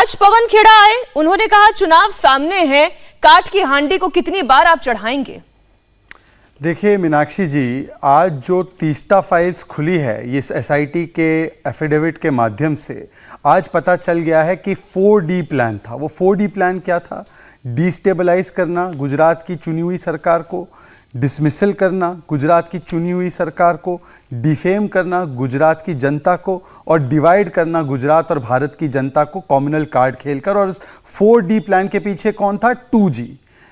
आज पवन खेड़ा आए, उन्होंने कहा चुनाव सामने है, काट की हांडी को कितनी बार आप चढ़ाएंगे। देखिए मीनाक्षी जी, आज जो तीस्ता फाइल्स खुली है ये एसआईटी के एफिडेविट के माध्यम से आज पता चल गया है कि 4D प्लान था। वो 4D प्लान क्या था? डिस्टेबलाइज करना गुजरात की चुनी हुई सरकार को, डिसमिसल करना गुजरात की चुनी हुई सरकार को, डिफेम करना गुजरात की जनता को और डिवाइड करना गुजरात और भारत की जनता को कॉम्युनल कार्ड खेलकर। और इस 4D प्लान के पीछे कौन था? 2G,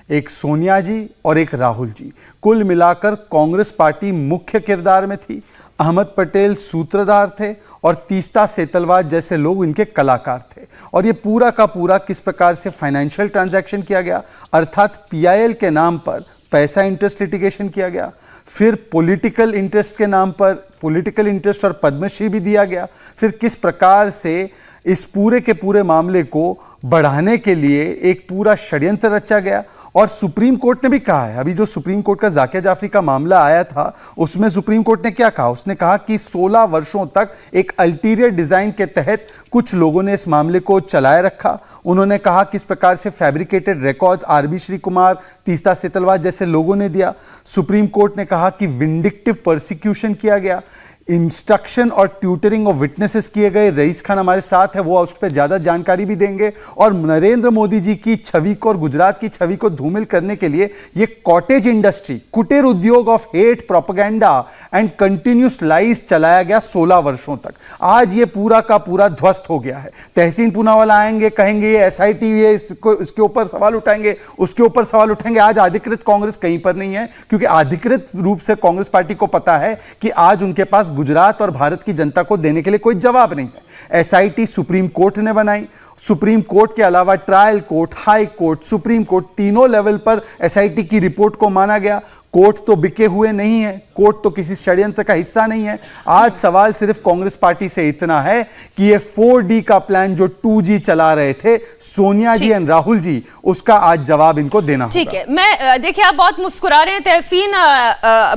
एक सोनिया जी और एक राहुल जी। कुल मिलाकर कांग्रेस पार्टी मुख्य किरदार में थी, अहमद पटेल सूत्रधार थे और तीस्ता सेतलवाद जैसे लोग इनके कलाकार थे। और ये पूरा का पूरा किस प्रकार से फाइनेंशियल ट्रांजैक्शन किया गया, अर्थात PIL के नाम पर पैसा इंटरेस्ट लिटिगेशन किया गया, फिर पॉलिटिकल इंटरेस्ट के नाम पर पॉलिटिकल इंटरेस्ट और पद्मश्री भी दिया गया, फिर किस प्रकार से इस पूरे के पूरे मामले को बढ़ाने के लिए एक पूरा षड्यंत्र रचा गया। और सुप्रीम कोर्ट ने भी कहा है, अभी जो सुप्रीम कोर्ट का जाकिया जाफरी का मामला आया था उसमें सुप्रीम कोर्ट ने क्या कहा? उसने कहा कि 16 वर्षों तक एक अल्टीरियर डिजाइन के तहत कुछ लोगों ने इस मामले को चलाए रखा। उन्होंने कहा किस प्रकार से fabricated records RB Shri Kumar, Teesta Setalvad जैसे लोगों ने दिया। सुप्रीम कोर्ट ने कहा कि विंडिक्टिव प्रोसिक्यूशन किया गया, इंस्ट्रक्शन और ट्यूटरिंग ऑफ विटनेसेस किए गए। रईस खान हमारे साथ है, वो उस पर ज्यादा जानकारी भी देंगे। और नरेंद्र मोदी जी की छवि को और गुजरात की छवि को धूमिल करने के लिए ये कॉटेज इंडस्ट्री, कुटीर उद्योग of hate, propaganda and continuous lies चलाया गया 16 वर्षों तक। आज ये पूरा का पूरा ध्वस्त हो गया है। तहसीन पूनावाला आएंगे, कहेंगे ये SIT है, इसके ऊपर सवाल उठाएंगे, उसके ऊपर सवाल उठाएंगे। आज अधिकृत कांग्रेस कहीं पर नहीं है, क्योंकि अधिकृत रूप से कांग्रेस पार्टी को पता है कि आज उनके पास गुजरात और भारत की जनता को देने के लिए कोई जवाब नहीं है। SIT सुप्रीम कोर्ट ने बनाई, सुप्रीम कोर्ट के अलावा trial court, high court, supreme court, तीनों लेवल पर SIT की रिपोर्ट को माना गया। कोर्ट तो बिके हुए नहीं है, कोर्ट तो किसी षड्यंत्र का हिस्सा नहीं है। आज सवाल सिर्फ कांग्रेस पार्टी से इतना है कि ये 4D का प्लान जो 2G चला रहे थे सोनिया जी एंड राहुल जी, उसका आज जवाब इनको देना होगा। ठीक है, मैं देखिए आप बहुत मुस्कुरा रहे हैं तहसीन,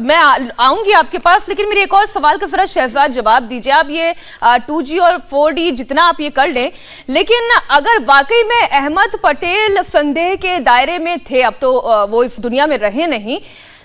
मैं आऊंगी आपके पास, लेकिन मेरे एक और सवाल का जरा शहजाद जवाब दीजिए। आप ये 2G और 4D जितना आप ये कर लें, लेकिन अगर वाकई में अहमद पटेल संदेह के दायरे में थे, अब तो वो इस दुनिया में रहे नहीं,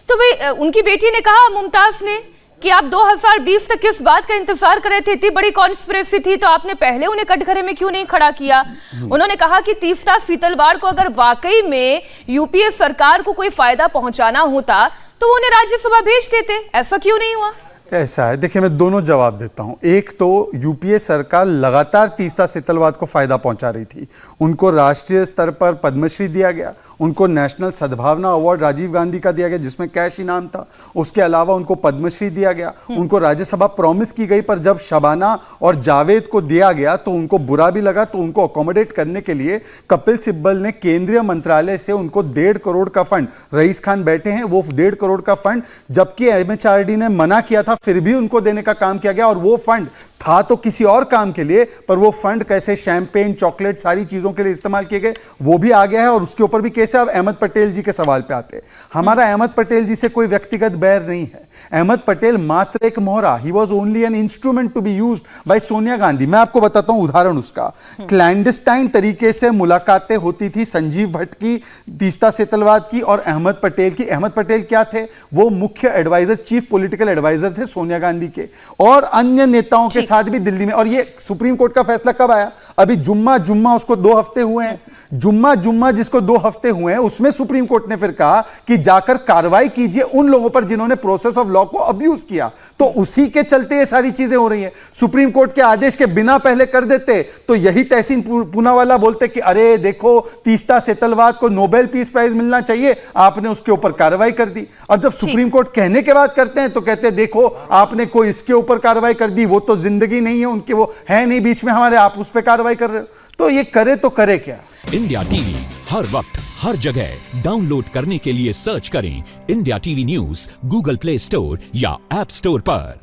तो भाई उनकी बेटी ने कहा मुमताज ने कि आप 2020 तक किस बात का इंतजार कर रहे थे? इतनी बड़ी कॉन्स्पिरेसी थी तो आपने पहले उन्हें कटघरे में क्यों नहीं खड़ा किया? उन्होंने कहा कि तीस्ता सीतलवाड़ को अगर वाकई में UPA सरकार को कोई फायदा पहुंचाना होता तो वो उन्हें राज्यसभा भेज देते, ऐसा क्यों नहीं हुआ? ऐसा है, देखिए मैं दोनों जवाब देता हूं। एक तो UPA सरकार लगातार तीस्ता सेतलवाद को फायदा पहुंचा रही थी। उनको राष्ट्रीय स्तर पर पद्मश्री दिया गया, उनको नेशनल सद्भावना अवार्ड राजीव गांधी का दिया गया जिसमें कैश इनाम था, उसके अलावा उनको पद्मश्री दिया गया, उनको राज्यसभा प्रॉमिस की गई। पर जब शबाना और जावेद को दिया गया तो उनको बुरा भी लगा, तो उनको अकोमोडेट करने के लिए कपिल सिब्बल ने केंद्रीय मंत्रालय से उनको 1.5 करोड़ का फंड, रईस खान बैठे हैं, वो 1.5 करोड़ का फंड, जबकि MHRD ने मना किया था फिर भी उनको देने का काम किया गया। और वो फंड था तो किसी और काम के लिए, पर वो फंड कैसे शैंपेन, चॉकलेट, सारी चीजों के लिए इस्तेमाल किए गए वो भी आ गया है। और उसके ऊपर भी केस है। अब अहमद पटेल जी के सवाल पे आते हैं। हमारा अहमद पटेल जी से कोई व्यक्तिगत बैर नहीं है। अहमद पटेल मात्र एक मोहरा, he was only an instrument to be used by Sonia Gandhi. मैं आपको बताता हूं उदाहरण उसका। क्लैंडस्टाइन तरीके से मुलाकातें होती थी संजीव भट्ट की, तीस्ता सेतलवाद की और अहमद पटेल की। अहमद पटेल क्या थे? वो मुख्य एडवाइजर, चीफ पॉलिटिकल एडवाइजर थे सोनिया गांधी के और अन्य नेताओं के साथ भी दिल्ली में। और ये सुप्रीम कोर्ट का फैसला कब आया? अभी जुम्मा उसको 2 हफ्ते हुए हैं। जुम्मा जिसको 2 हफ्ते हुए हैं, उसमें सुप्रीम कोर्ट ने फिर कहा कि जाकर कार्रवाई कीजिए उन लोगों पर जिन्होंने प्रोसेस ऑफ लॉ को अब्यूज किया। तो उसी के चलते ये सारी चीजें हो रही हैं। सुप्रीम कोर्ट के आदेश के बिना पहले कर देते तो यही तहसीन पूनावाला बोलते कि अरे देखो तीस्ता सेतलवाद को नोबेल पीस प्राइज मिलना चाहिए, आपने उसके ऊपर कार्रवाई कर दी। और जब सुप्रीम कोर्ट कहने के बाद करते हैं तो कहते हैं देखो आपने कोई इसके ऊपर कार्रवाई कर दी, वो तो जिंदगी नहीं है उनके, वो है नहीं बीच में हमारे, आप उस पर कार्रवाई कर रहे हो। तो ये करे तो करे क्या? इंडिया टीवी हर वक्त हर जगह डाउनलोड करने के लिए सर्च करें India TV news Google play store या ऐप स्टोर पर।